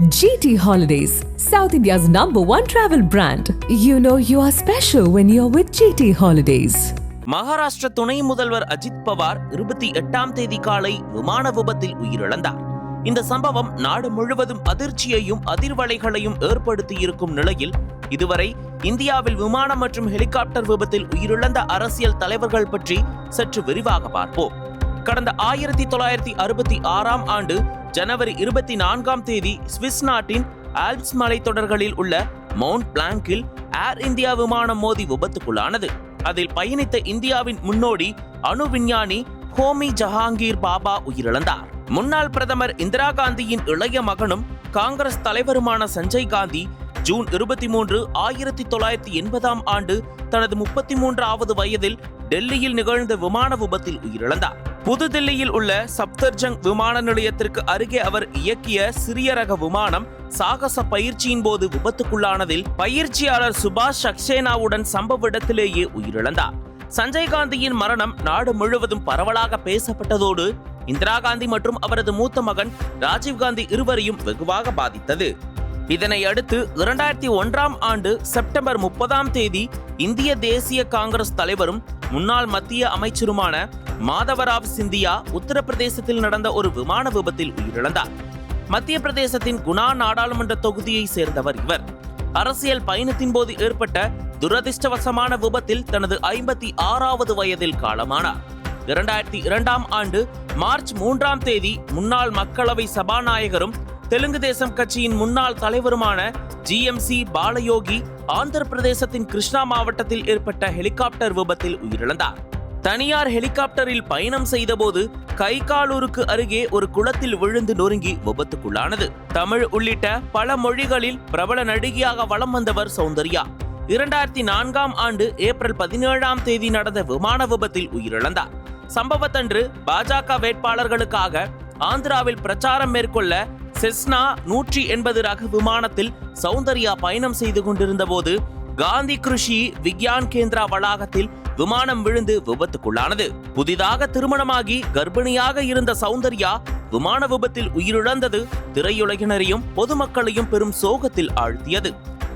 GT Holidays, South India's #1 travel brand. You know you are special when you're with GT Holidays. Maharashtra துணை முதல்வர் அஜித் பவார் 28ஆம் தேதி காலை விமான விபத்தில் உயிரிழந்தார். இந்த சம்பவம் நாடு முழுவதும் அதிர்ச்சியையும் அதிர்வலைகளையும் ஏற்படுத்தியிருக்கும் நிலையில் இதுவரை இந்தியாவில் விமானம் மற்றும் ஹெலிகாப்டர் விபத்தில் உயிரிழந்த அரசியல் தலைவர்கள் பற்றி சற்று விரிவாக பார்ப்போம். கடந்த 1966ஆம் ஆண்டு ஜனவரி 24ஆம் தேதி சுவிஸ் நாட்டின் ஆல்ப்ஸ் மலைத்தொடர்களில் உள்ள மவுண்ட் பிளாங்கில் ஏர் இந்தியா விமானம் மோதி விபத்துக்குள்ளானது. அதில் பயணித்த இந்தியாவின் முன்னோடி அணு விஞ்ஞானி ஹோமி ஜஹாங்கீர் பாபா உயிரிழந்தார். முன்னாள் பிரதமர் இந்திரா காந்தியின் இளைய மகனும் காங்கிரஸ் தலைவருமான சஞ்சய் காந்தி ஜூன் 23, 1980ஆம் ஆண்டு தனது 33வது வயதில் டெல்லியில் நிகழ்ந்த விமான விபத்தில் உயிரிழந்தார். புதுதில்லியில் உள்ள சப்தர்ஜங் விமான நிலையத்திற்கு அருகே அவர் இயக்கிய சிறிய ரக விமானம் சாகச பயிற்சியின் போது விபத்துக்குள்ளானதில் பயிற்சியாளர் சுபாஷ் சக்சேனாவுடன் சம்பவ இடத்திலேயே உயிரிழந்தார். சஞ்சய் காந்தியின் மரணம் நாடு முழுவதும் பரவலாக பேசப்பட்டதோடு இந்திரா காந்தி மற்றும் அவரது மூத்த மகன் ராஜீவ் காந்தி இருவரையும் வெகுவாக பாதித்தது. இதனை அடுத்து 2001ஆம் ஆண்டு செப்டம்பர் 30ஆம் தேதி இந்திய தேசிய காங்கிரஸ் தலைவரும் முன்னாள் மத்திய அமைச்சருமான மாதவராவ் சிந்தியா உத்தரப்பிரதேசத்தில் நடந்த ஒரு விமான விபத்தில் உயிரிழந்தார். மத்திய பிரதேசத்தின் குணா நாடாளுமன்ற தொகுதியை சேர்ந்தவர் இவர். அரசியல் பயணத்தின் போது ஏற்பட்ட துரதிர்ஷ்டவசமான விபத்தில் தனது 56வது வயதில் காலமானார். 2002ஆம் ஆண்டு மார்ச் 3ஆம் தேதி முன்னாள் மக்களவை சபாநாயகரும் தெலுங்கு தேசம் கட்சியின் முன்னாள் தலைவருமான GMC பாலயோகி ஆந்திர பிரதேசத்தின் கிருஷ்ணா மாவட்டத்தில் ஏற்பட்ட ஹெலிகாப்டர் விபத்தில் உயிரிழந்தார். தனியார் ஹெலிகாப்டரில் பயணம் செய்தபோது கைகாலூருக்கு அருகே ஒரு குளத்தில் விழுந்து நொறுங்கி விபத்துக்குள்ளானது. தமிழ் உள்ளிட்ட பல மொழிகளில் பிரபல நடிகையாக வலம் வந்தவர் சௌந்தர்யா 2004ஆம் ஆண்டு ஏப்ரல் 17ஆம் தேதி நடந்த விமான விபத்தில் உயிரிழந்தார். சம்பவத்தன்று பாஜக வேட்பாளர்களுக்காக ஆந்திராவில் பிரச்சாரம் மேற்கொள்ள செஸ்னா 180 ரக விமானத்தில் சௌந்தர்யா பயணம் செய்து கொண்டிருந்த போது காந்தி கிருஷி விக்யான் கேந்திரா வளாகத்தில் விமானம் விழுந்து விபத்துக்குள்ளானது. புதிதாக திருமணமாகி கர்ப்பிணியாக இருந்த சௌந்தர்யா விமான விபத்தில் உயிரிழந்தது திரையுலகினரையும் பொதுமக்களையும் பெரும் சோகத்தில் ஆழ்த்தியது.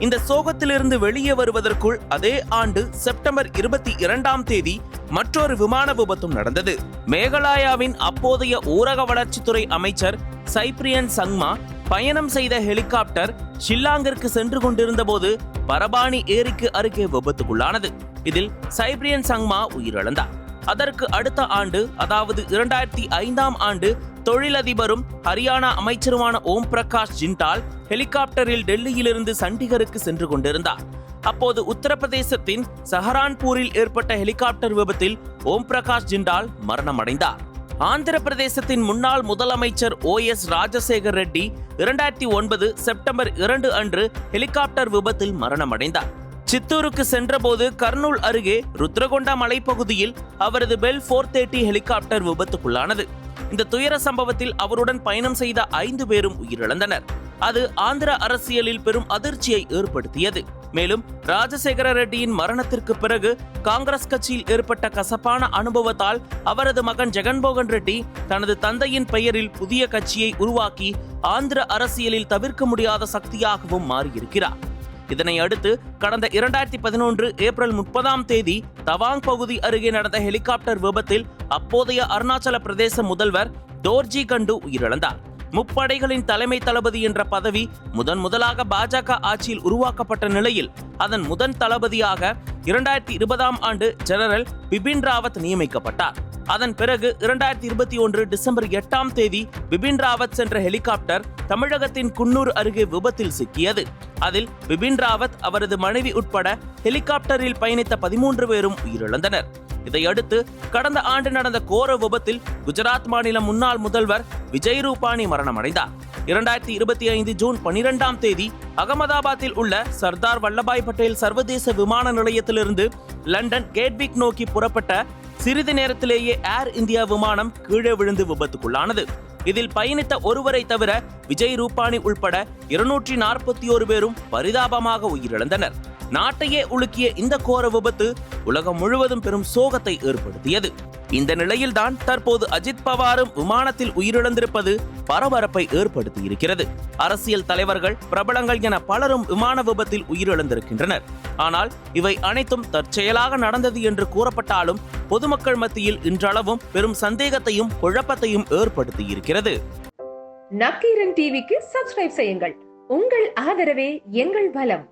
இந்த சோகத்திலிருந்து வெளியே வருவதற்குள் அதே ஆண்டு செப்டம்பர் 22ஆம் தேதி மற்றொரு விமான விபத்தும் நடந்தது. மேகாலயாவின் அப்போதைய ஊரக வளர்ச்சித்துறை அமைச்சர் சைப்ரியன் சங்மா பயணம் செய்த ஹெலிகாப்டர் ஷில்லாங்கிற்கு சென்று கொண்டிருந்த போது பரபானி ஏரிக்கு அருகே விபத்துக்குள்ளானது. இதில் சைப்ரியன் சங்மா உயிரிழந்தார். அதற்கு அடுத்த ஆண்டு, அதாவது 2005ஆம் ஆண்டு தொழிலதிபரும் ஹரியானா அமைச்சருமான ஓம் பிரகாஷ் ஜிண்டால் ஹெலிகாப்டரில் டெல்லியிலிருந்து சண்டிகருக்கு சென்று கொண்டிருந்தார். அப்போது உத்தரப்பிரதேசத்தின் சஹரான்பூரில் ஏற்பட்ட ஹெலிகாப்டர் விபத்தில் ஓம் பிரகாஷ் ஜிண்டால் மரணமடைந்தார். ஆந்திர பிரதேசத்தின் முன்னாள் முதலமைச்சர் OS ராஜசேகர் ரெட்டி 2009 செப்டம்பர் 2 அன்று ஹெலிகாப்டர் விபத்தில் மரணமடைந்தார். சித்தூருக்கு சென்றபோது கர்னூல் அருகே ருத்ரகொண்டா மலைப்பகுதியில் அவரது பெல் 430 ஹெலிகாப்டர் விபத்துக்குள்ளானது. இந்த துயர சம்பவத்தில் அவருடன் பயணம் செய்த 5 பேரும் உயிரிழந்தனர். அது ஆந்திர அரசியலில் பெரும் அதிர்ச்சியை ஏற்படுத்தியது. மேலும் ராஜசேகர ரெட்டியின் மரணத்திற்கு பிறகு காங்கிரஸ் கட்சியில் ஏற்பட்ட கசப்பான அனுபவத்தால் அவரது மகன் ஜெகன்மோகன் ரெட்டி தனது தந்தையின் பெயரில் புதிய கட்சியை உருவாக்கி ஆந்திர அரசியலில் தவிர்க்க முடியாத சக்தியாகவும் மாறியிருக்கிறார். இதனை அடுத்து கடந்த 2011 ஏப்ரல் 30ஆம் தேதி தவாங் பகுதி அருகே நடந்த ஹெலிகாப்டர் விபத்தில் அப்போதைய அருணாச்சல பிரதேச முதல்வர் டோர்ஜி கண்டு உயிரிழந்தார். முப்படைகளின் தலைமை தளபதி என்ற பதவி முதலாக பாஜக ஆட்சியில் உருவாக்கப்பட்ட நிலையில் அதன் முதன் தளபதியாக 2020ஆம் ஆண்டு ஜெனரல் பிபின் ராவத் நியமிக்கப்பட்டார். அதன் பிறகு 2021 டிசம்பர் 8ஆம் தேதி பிபின் ராவத் சென்ற ஹெலிகாப்டர் தமிழகத்தின் குன்னூர் அருகே விபத்தில் சிக்கியது. அதில் பிபின் ராவத், அவரது மனைவி உட்பட ஹெலிகாப்டரில் பயணித்த 13 பேரும் உயிரிழந்தனர். இதையடுத்து கடந்த ஆண்டு நடந்த கோர விபத்தில் குஜராத் மாநில முன்னாள் முதல்வர் விஜய் ரூபானி மரணமடைந்தார். 2025 ஜூன் 12ஆம் தேதி அகமதாபாத்தில் உள்ள சர்தார் வல்லபாய் பட்டேல் சர்வதேச விமான நிலையத்திலிருந்து லண்டன் கேட்விக் நோக்கி புறப்பட்ட சிறிது நேரத்திலேயே ஏர் இந்தியா விமானம் கீழே விழுந்து விபத்துக்குள்ளானது. இதில் பயணித்த ஒருவரை தவிர விஜய் ரூபானி உள்பட 241 பேரும் பரிதாபமாக உயிரிழந்தனர். நாட்டையே உலுக்கிய இந்த கோர விபத்து உலகம் முழுவதும் பெரும் சோகத்தை ஏற்படுத்தியது. இந்த நிலையில்தான் தற்போது அஜித் பவாரும் விமானத்தில் உயிரிழந்திருப்பது பரபரப்பை ஏற்படுத்தி இருக்கிறது. அரசியல் தலைவர்கள், பிரபலங்கள் என பலரும் விமான விபத்தில் உயிரிழந்திருக்கின்றனர். ஆனால் இவை அனைத்தும் தற்செயலாக நடந்தது என்று கூறப்பட்டாலும் பொதுமக்கள் மத்தியில் இன்றளவும் பெரும் சந்தேகத்தையும் குழப்பத்தையும் ஏற்படுத்தி இருக்கிறது. நக்கீரன் டிவிக்கு சப்ஸ்கிரைப் செய்யுங்கள். உங்கள் ஆதரவே எங்கள் பலம்.